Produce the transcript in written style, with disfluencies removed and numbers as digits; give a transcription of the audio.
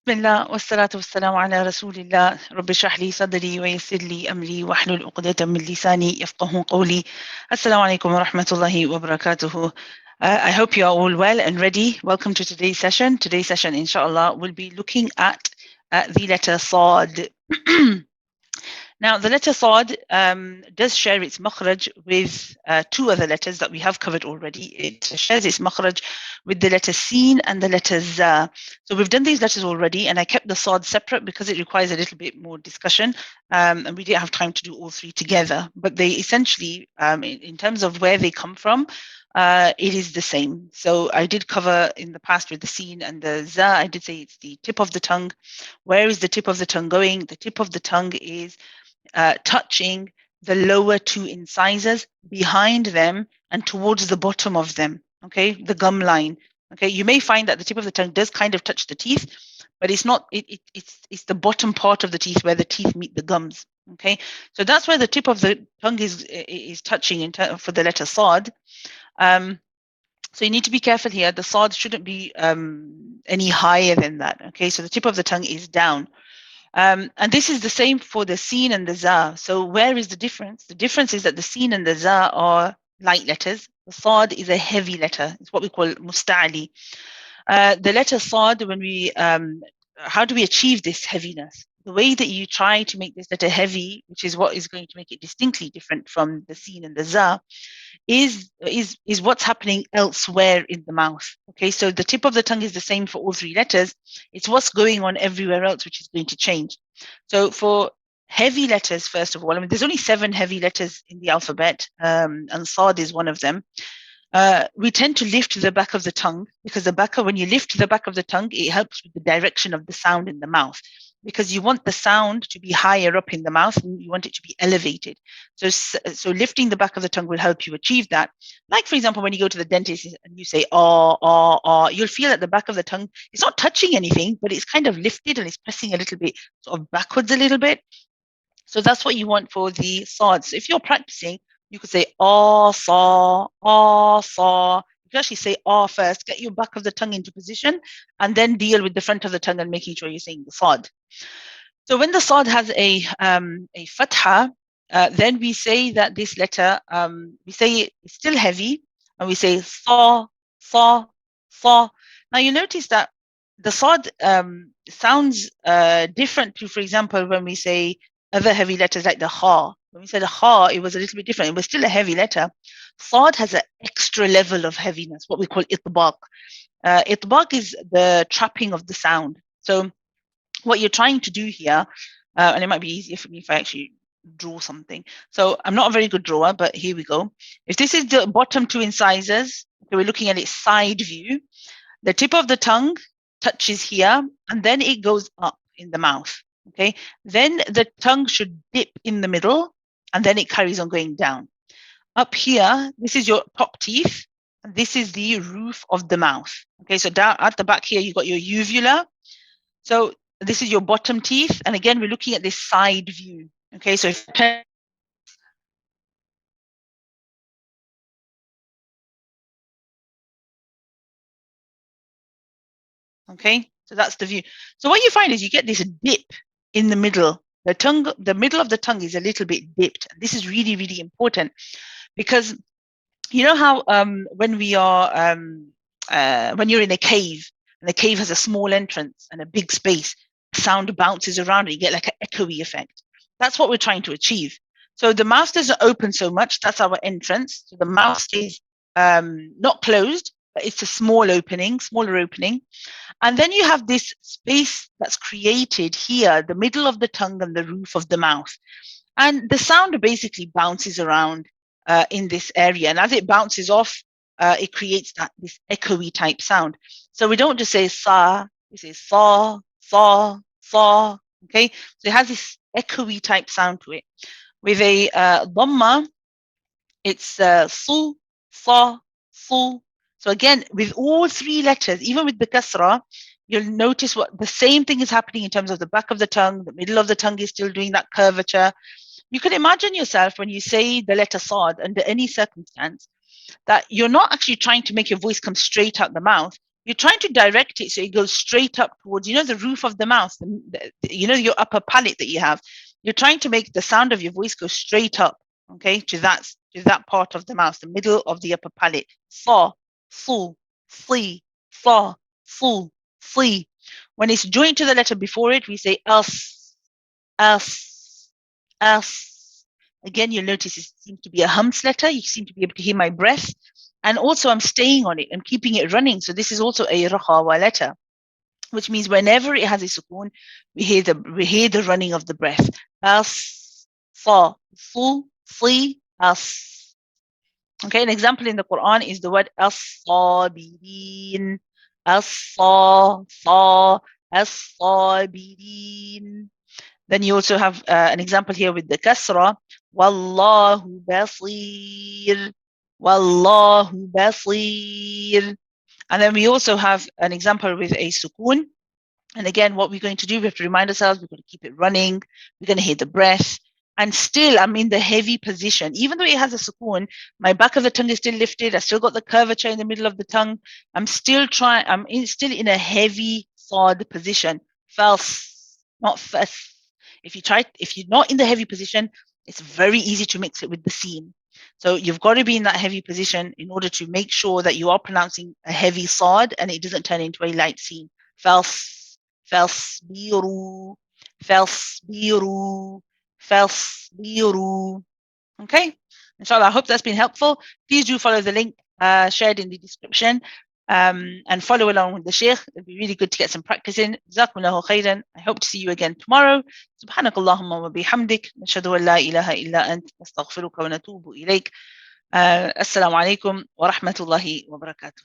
بسم الله والصلاة والسلام على رسول الله رب اشرح لي صدري ويسر لي أمري واحلل عقدة من لساني يفقه قولي. Assalamu alaikum wa rahmatullahi wa barakatuhu. I hope you are all well and ready. Welcome to today's session. Today's session, inshallah, will be looking at the letter Sad. Now, the letter Sad does share its makhraj with two other letters that we have covered already. It shares its makhraj with the letter Sin and the letter Za. So we've done these letters already, and I kept the Sad separate because it requires a little bit more discussion, and we didn't have time to do all three together. But they essentially, in terms of where they come from, it is the same. So I did cover in the past with the Sin and the Za. I did say it's the tip of the tongue. Where is the tip of the tongue going? The tip of the tongue is touching the lower two incisors behind them and towards the bottom of them. Okay, the gum line. Okay, you may find that the tip of the tongue does kind of touch the teeth, but it's not. It's the bottom part of the teeth where the teeth meet the gums. Okay, so that's where the tip of the tongue is touching for the letter Sad. So you need to be careful here. The Sad shouldn't be any higher than that. Okay, so the tip of the tongue is down. And this is the same for the Sin and the Za. So where is the difference? The difference is that the Sin and the Za are light letters. The Sad is a heavy letter. It's what we call musta'li. The letter Sad, how do we achieve this heaviness? The way that you try to make this letter heavy, which is what is going to make it distinctly different from the Sin and the Za, is what's happening elsewhere in the mouth. Okay, so the tip of the tongue is the same for all three letters. It's what's going on everywhere else which is going to change. So for heavy letters, first of all, I mean, there's only 7 heavy letters in the alphabet, and Sad is one of them. We tend to lift the back of the tongue because when you lift the back of the tongue, it helps with the direction of the sound in the mouth, because you want the sound to be higher up in the mouth and you want it to be elevated. So lifting the back of the tongue will help you achieve that. Like, for example, when you go to the dentist and you say, ah, ah, ah, you'll feel that the back of the tongue is not touching anything, but it's kind of lifted and it's pressing a little bit sort of backwards a little bit. So that's what you want for the Sad. So if you're practicing, you could say ah, saw, ah, saw. You can actually say ah first, get your back of the tongue into position, and then deal with the front of the tongue and making sure you're saying the Sad. So when the Sad has a fatha, then we say that this letter, we say it's still heavy, and we say saw, saw, saw. Now you notice that the Sad sounds different to, for example, when we say other heavy letters like the ha. When we said ha, it was a little bit different. It was still a heavy letter. Sad has an extra level of heaviness, what we call itbaq. Itbaq is the trapping of the sound. So what you're trying to do here, and it might be easier for me if I actually draw something. So I'm not a very good drawer, but here we go. If this is the bottom two incisors, okay, we're looking at its side view. The tip of the tongue touches here, and then it goes up in the mouth. Okay, then the tongue should dip in the middle, and then it carries on going down. Up here, this is your top teeth, and this is the roof of the mouth. Okay, so down at the back here, you've got your uvula. So this is your bottom teeth, and again, we're looking at this side view. Okay, so if okay, so that's the view. So what you find is you get this dip in the middle. The middle of the tongue is a little bit dipped. This is really, really important, because you know how when you're in a cave and the cave has a small entrance and a big space, sound bounces around and you get like an echoey effect. That's what we're trying to achieve. So the mouth doesn't open so much. That's our entrance. So the mouth stays not closed, but it's a smaller opening. And then you have this space that's created here, the middle of the tongue and the roof of the mouth. And the sound basically bounces around in this area. And as it bounces off, it creates this echoey type sound. So we don't just say sa, we say saw, saw, saw. Okay, so it has this echoey type sound to it. With a dhamma, it's su, sa, su. So again, with all 3 letters, even with the kasra, you'll notice what the same thing is happening in terms of the back of the tongue. The middle of the tongue is still doing that curvature. You can imagine yourself when you say the letter Sad under any circumstance, that you're not actually trying to make your voice come straight out the mouth. you're trying to direct it so it goes straight up towards, the roof of the mouth, your upper palate that you have. You're trying to make the sound of your voice go straight up, okay, to that part of the mouth, the middle of the upper palate. Fa, fu, fi, fa, fu, fi. When it's joined to the letter before it, we say us, us. Again, you'll notice it seems to be a humps letter. You seem to be able to hear my breath. And also I'm staying on it. I'm keeping it running. So this is also a rahawa letter, which means whenever it has a sukoon, we hear the running of the breath. As, fa, fu, fi, as. Okay, an example in the Quran is the word as-sabirin, as-sa, as-sabirin. Then you also have an example here with the kasra, wallahu basir, wallahu basir. And then we also have an example with a sukoon. And again, what we're going to do, we have to remind ourselves, we're going to keep it running, we're going to hear the breath. And still, I'm in the heavy position. Even though it has a sukoon, my back of the tongue is still lifted. I still got the curvature in the middle of the tongue. Still in a heavy sad position. Fals, not fas. If you're not in the heavy position, it's very easy to mix it with the seam. So you've got to be in that heavy position in order to make sure that you are pronouncing a heavy sad and it doesn't turn into a light seam. Fals, فاصبروا فاصبروا فاصبروا. Okay, inshallah, I hope that's been helpful. Please do follow the link shared in the description and follow along with the sheikh. It'd be really good to get some practice in. Jazakumullahu khairan. I hope to see you again tomorrow. سبحانك اللهم وبحمدك نشهد أن لا إله إلا أنت نستغفرك ونتوب إليك. السلام عليكم ورحمة الله وبركاته.